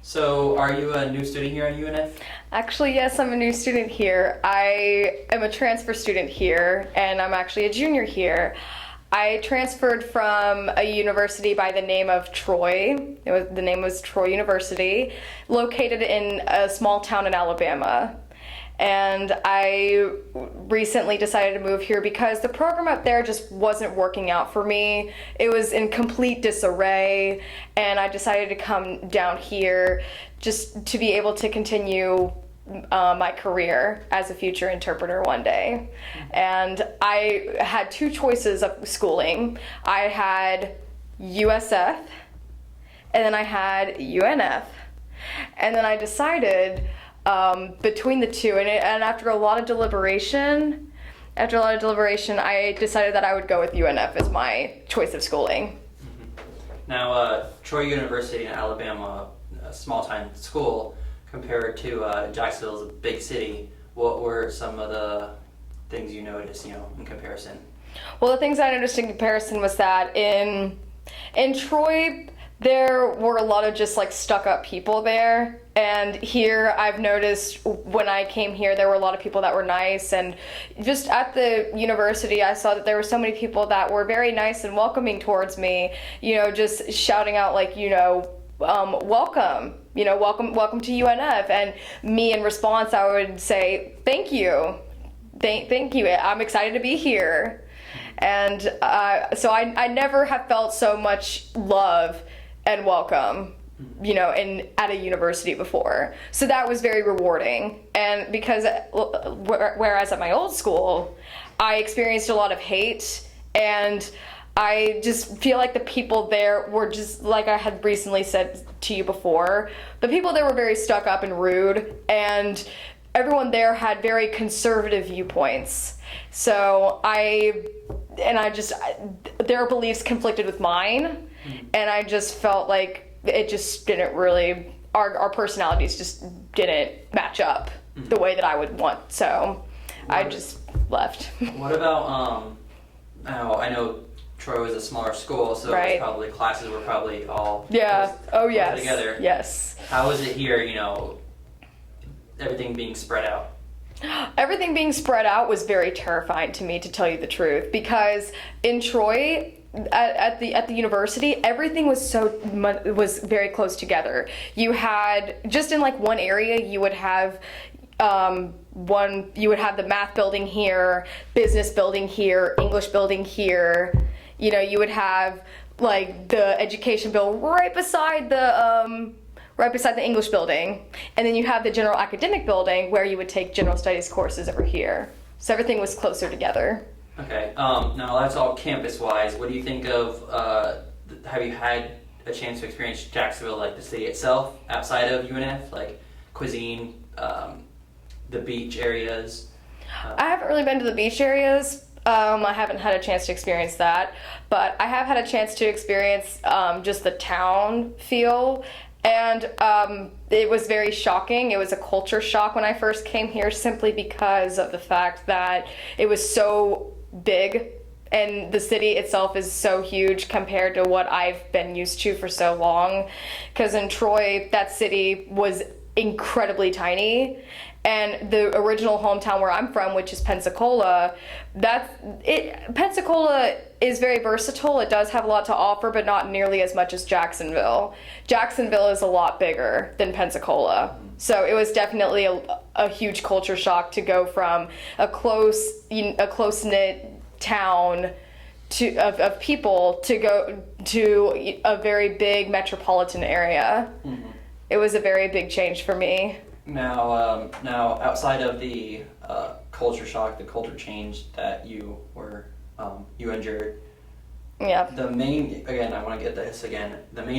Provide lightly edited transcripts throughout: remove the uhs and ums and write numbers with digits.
So, are you a new student here at UNF? Actually, yes, I'm a new student here. I am a transfer student here, and I'm actually a junior here. I transferred from a university by the name of Troy. The name was Troy University, located in a small town in Alabama. And I recently decided to move here because the program up there just wasn't working out for me. It was in complete disarray, and I decided to come down here just to be able to continue my career as a future interpreter one day. And I had two choices of schooling. I had USF, and then I had UNF. And then I decided between the two, and after a lot of deliberation, I decided that I would go with UNF as my choice of schooling. Now, Troy University in Alabama, a small-time school, compared to Jacksonville's a big city. What were some of the things you noticed, in comparison? Well, the things I noticed in comparison was that in Troy, there were a lot of just like stuck-up people there. And here I've noticed when I came here, there were a lot of people that were nice. And just at the university, I saw that there were so many people that were very nice and welcoming towards me, just shouting out like, welcome, welcome to UNF. And me in response, I would say, thank you. Thank you. I'm excited to be here. And so I never have felt so much love and welcome at a university before. So that was very rewarding. And because whereas at my old school, I experienced a lot of hate, and I just feel like the people there were just, like I had recently said to you before, the people there were very stuck up and rude, and everyone there had very conservative viewpoints. So their beliefs conflicted with mine, and I just felt like it just didn't really, our personalities just didn't match up the way that I would want. So I just left. What about, now I know Troy was a smaller school, so Right. it was probably classes were probably all Yes. together. Yes. How was it here, everything being spread out? Everything being spread out was very terrifying to me, to tell you the truth, because in Troy, at the university, everything was very close together. You had, just in like one area, you would have the math building here, business building here, English building here. You would have like the education building right beside the English building, and then you have the general academic building where you would take general studies courses over here. So everything was closer together. Okay, now that's all campus-wise. What do you think of, have you had a chance to experience Jacksonville, like the city itself, outside of UNF, like cuisine, the beach areas? I haven't really been to the beach areas. I haven't had a chance to experience that, but I have had a chance to experience just the town feel. And it was very shocking. It was a culture shock when I first came here, simply because of the fact that it was so big, and the city itself is so huge compared to what I've been used to for so long. Because in Troy, that city was incredibly tiny, and the original hometown where I'm from, which is Pensacola, Pensacola is very versatile. It does have a lot to offer, but not nearly as much as Jacksonville. Jacksonville is a lot bigger than Pensacola. So it was definitely a huge culture shock to go from a close-knit town of people to go to a very big metropolitan area. Mm-hmm. It was a very big change for me. Now outside of the culture shock, the culture change that you endured. Yeah. The main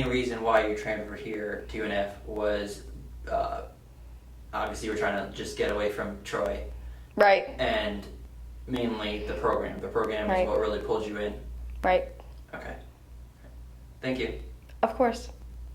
reason why you transferred here to UNF was obviously you were trying to just get away from Troy. Right. And mainly the program. The program Right. is what really pulled you in. Right. Okay. Thank you. Of course.